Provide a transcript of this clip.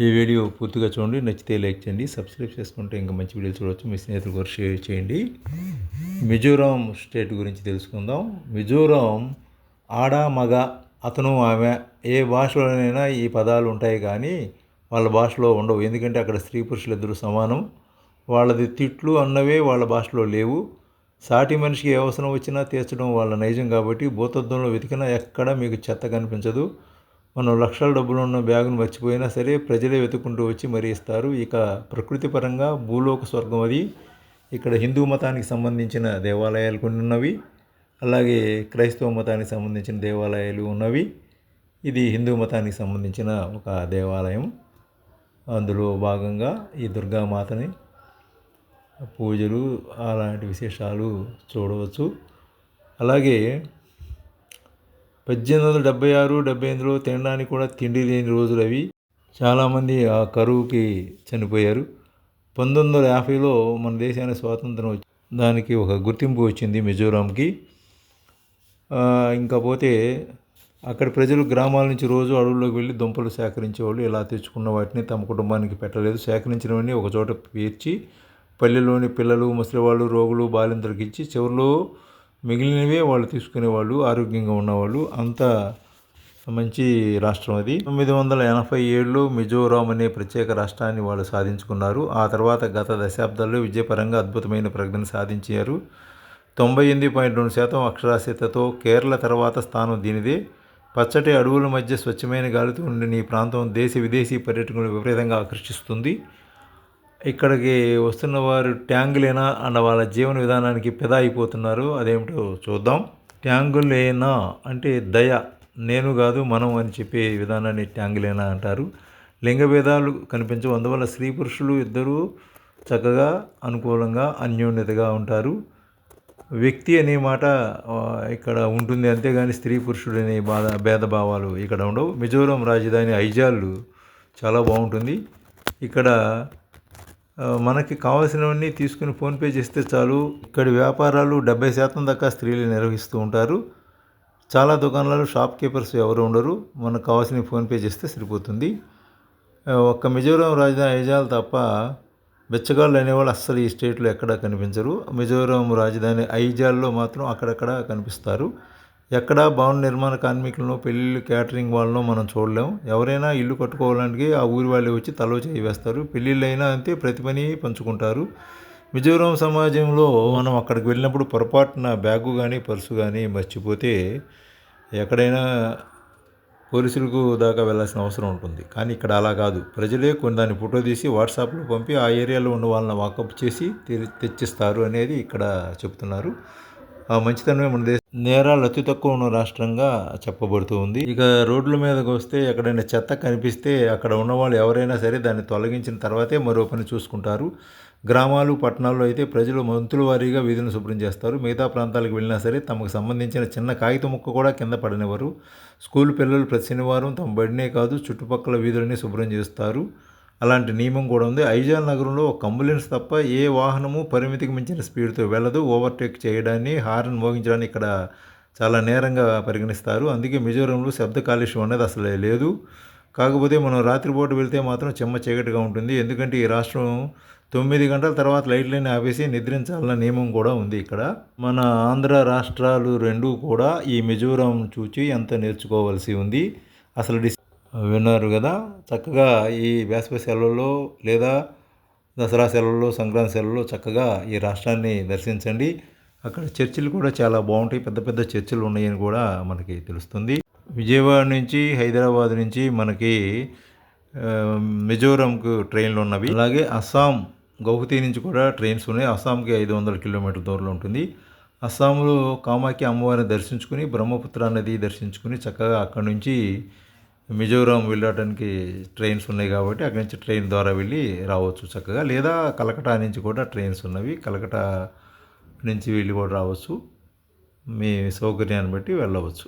ఈ వీడియో పూర్తిగా చూడండి, నచ్చితే లైక్ చేయండి, సబ్స్క్రైబ్ చేసుకుంటే ఇంకా మంచి వీడియోలు చూడవచ్చు. మీ స్నేహితులు కూడా షేర్ చేయండి. మిజోరాం స్టేట్ గురించి తెలుసుకుందాం. మిజోరాం ఆడ మగ అతను ఆమె ఏ భాషలోనైనా ఈ పదాలు ఉంటాయి కానీ వాళ్ళ భాషలో ఉండవు. ఎందుకంటే అక్కడ స్త్రీ పురుషులు ఇద్దరు సమానం. వాళ్ళది తిట్లు అన్నవే వాళ్ళ భాషలో లేవు. సాటి మనిషికి ఏ అవసరం వచ్చినా తీర్చడం వాళ్ళ నైజం కాబట్టి భూతద్దంలో వెతికినా ఎక్కడ మీకు చెత్త కనిపించదు. మనం లక్షల డబ్బులు ఉన్న బ్యాగును మర్చిపోయినా సరే ప్రజలే వెతుక్కుంటూ వచ్చి మరీ ఇస్తారు. ఇక ప్రకృతి పరంగా భూలోక స్వర్గం అది. ఇక్కడ హిందూ మతానికి సంబంధించిన దేవాలయాలు కొన్ని ఉన్నవి, అలాగే క్రైస్తవ మతానికి సంబంధించిన దేవాలయాలు ఉన్నవి. ఇది హిందూ మతానికి సంబంధించిన ఒక దేవాలయం. అందులో భాగంగా ఈ దుర్గామాతని పూజలు అలాంటి విశేషాలు చూడవచ్చు. అలాగే 1876-78లో తినడానికి కూడా తిండి లేని రోజులు అవి. చాలామంది ఆ కరువుకి చనిపోయారు. 1950లో మన దేశానికి స్వాతంత్రం వచ్చి దానికి ఒక గుర్తింపు వచ్చింది మిజోరాంకి. ఇంకా పోతే అక్కడ ప్రజలు గ్రామాల నుంచి రోజు అడవుల్లోకి వెళ్ళి దుంపలు సేకరించేవాళ్ళు. ఇలా తెచ్చుకున్న వాటిని తమ కుటుంబానికి పెట్టలేదు. సేకరించినవన్నీ ఒక చోట పేర్చి పల్లెలోని పిల్లలు, ముసలివాళ్ళు, రోగులు, బాలింతలకు ఇచ్చి చివరిలో మిగిలినవే వాళ్ళు తీసుకునేవాళ్ళు. ఆరోగ్యంగా ఉన్నవాళ్ళు. అంత మంచి రాష్ట్రం అది. 1987లో మిజోరాం అనే ప్రత్యేక రాష్ట్రాన్ని వాళ్ళు సాధించుకున్నారు. ఆ తర్వాత గత దశాబ్దాల్లో విద్యాపరంగా అద్భుతమైన ప్రగతిని సాధించారు. 98.2% అక్షరాస్యతతో కేరళ తర్వాత స్థానం దీనిదే. పచ్చటి అడవుల మధ్య స్వచ్ఛమైన గాలితో ఉండిన ఈ ప్రాంతం దేశ విదేశీ పర్యాటకులను విపరీతంగా ఆకర్షిస్తుంది. ఇక్కడికి వస్తున్న వారు ట్యాంగులేనా అన్న వాళ్ళ జీవన విధానానికి ఫిదా అయిపోతున్నారు. అదేమిటో చూద్దాం. ట్యాంగులేనా అంటే దయ, నేను కాదు మనం అని చెప్పే విధానాన్ని ట్యాంగులేనా అంటారు. లింగ భేదాలు కనిపించవు. అందువల్ల స్త్రీ పురుషులు ఇద్దరూ చక్కగా అనుకూలంగా అన్యోన్యతగా ఉంటారు. వ్యక్తి అనే మాట ఇక్కడ ఉంటుంది, అంతేగాని స్త్రీ పురుషుడు అనే భేదభావాలు ఇక్కడ ఉండవు. మిజోరాం రాజధాని ఐజాల్ చాలా బాగుంటుంది. ఇక్కడ మనకి కావాల్సినవన్నీ తీసుకుని ఫోన్పే చేస్తే చాలు. ఇక్కడి వ్యాపారాలు 70% దాకా స్త్రీలు నిర్వహిస్తూ ఉంటారు. చాలా దుకాణాలు షాప్ కీపర్స్ ఎవరు ఉండరు. మనకు కావాల్సిన ఫోన్పే చేస్తే సరిపోతుంది. ఒక్క మిజోరాం రాజధాని ఐజాల్ తప్ప బెచ్చగాళ్ళు అనేవాళ్ళు అస్సలు ఈ స్టేట్లో ఎక్కడా కనిపించరు. మిజోరాం రాజధాని ఐజాల్లో మాత్రం అక్కడక్కడ కనిపిస్తారు. ఎక్కడా భవన నిర్మాణ కార్మికులను, పెళ్ళిళ్ళు క్యాటరింగ్ వాళ్ళను మనం చూడలేం. ఎవరైనా ఇల్లు కట్టుకోవడానికి ఆ ఊరి వాళ్ళే వచ్చి తలో చేయి వేస్తారు. పెళ్ళిళ్ళు అయినా అంతే, ప్రతి పని పంచుకుంటారు. మిజోరాం సమాజంలో మనం అక్కడికి వెళ్ళినప్పుడు పొరపాటున బ్యాగు కానీ పర్సు కానీ మర్చిపోతే ఎక్కడైనా పోలీసులకు దాకా వెళ్ళాల్సిన అవసరం ఉంటుంది. కానీ ఇక్కడ అలా కాదు. ప్రజలే కొన్ని దాన్ని ఫోటో తీసి వాట్సాప్లో పంపి ఆ ఏరియాలో ఉన్న వాళ్ళని వాకప్ చేసి తెచ్చిస్తారు అనేది ఇక్కడ చెప్తున్నారు. ఆ మంచితనమే మన దేశం నేరాలు అతి తక్కువ ఉన్న రాష్ట్రంగా చెప్పబడుతూ ఉంది. ఇక రోడ్ల మీదకి వస్తే ఎక్కడైనా చెత్త కనిపిస్తే అక్కడ ఉన్నవాళ్ళు ఎవరైనా సరే దాన్ని తొలగించిన తర్వాతే మరో పని చూసుకుంటారు. గ్రామాలు, పట్టణాల్లో అయితే ప్రజలు మంతుల వారీగా వీధులను శుభ్రం చేస్తారు. మిగతా ప్రాంతాలకు వెళ్ళినా సరే తమకు సంబంధించిన చిన్న కాగితం ముక్క కూడా కింద పడనివ్వరు. స్కూల్ పిల్లలు ప్రతి శనివారం తమ బడినే కాదు చుట్టుపక్కల వీధులని శుభ్రం చేస్తారు. అలాంటి నియమం కూడా ఉంది. ఐజాల్ నగరంలో ఒక అంబులెన్స్ తప్ప ఏ వాహనము పరిమితికి మించిన స్పీడ్తో వెళ్ళదు. ఓవర్టేక్ చేయడాన్ని, హార్న్ మోగించడాన్ని ఇక్కడ చాలా నేరంగా పరిగణిస్తారు. అందుకే మిజోరంలో శబ్ద కాలుష్యం అనేది అసలు లేదు. కాకపోతే మనం రాత్రిపూట వెళ్తే మాత్రం చెమ్మ చీకటిగా ఉంటుంది. ఎందుకంటే ఈ రాష్ట్రం 9 గంటల తర్వాత లైట్లన్నీ ఆపేసి నిద్రించాలన్న నియమం కూడా ఉంది ఇక్కడ. మన ఆంధ్ర రాష్ట్రాలు రెండూ కూడా ఈ మిజోరాం చూచి ఎంత నేర్చుకోవాల్సి ఉంది. అసలు విన్నారు కదా. చక్కగా ఈ వేసవి సెలవుల్లో లేదా దసరా సెలవుల్లో, సంక్రాంతి సెలవుల్లో చక్కగా ఈ రాష్ట్రాన్ని దర్శించండి. అక్కడ చర్చిలు కూడా చాలా బాగుంటాయి. పెద్ద పెద్ద చర్చిలు ఉన్నాయని కూడా మనకి తెలుస్తుంది. విజయవాడ నుంచి, హైదరాబాద్ నుంచి మనకి మిజోరాంకు ట్రైన్లు ఉన్నవి. అలాగే అస్సాం గౌహతి నుంచి కూడా ట్రైన్స్ ఉన్నాయి. అస్సాంకి 500 కిలోమీటర్ల దూరంలో ఉంటుంది. అస్సాంలో కామాఖ్య అమ్మవారిని దర్శించుకుని, బ్రహ్మపుత్ర నది దర్శించుకుని చక్కగా అక్కడి నుంచి మిజోరాం వెళ్ళడానికి ట్రైన్స్ ఉన్నాయి కాబట్టి అక్కడి నుంచి ట్రైన్ ద్వారా వెళ్ళి రావచ్చు చక్కగా. లేదా కలకటా నుంచి కూడా ట్రైన్స్ ఉన్నవి. కలకటా నుంచి వెళ్ళి కూడా రావచ్చు. మీ సౌకర్యాన్ని బట్టి వెళ్ళవచ్చు.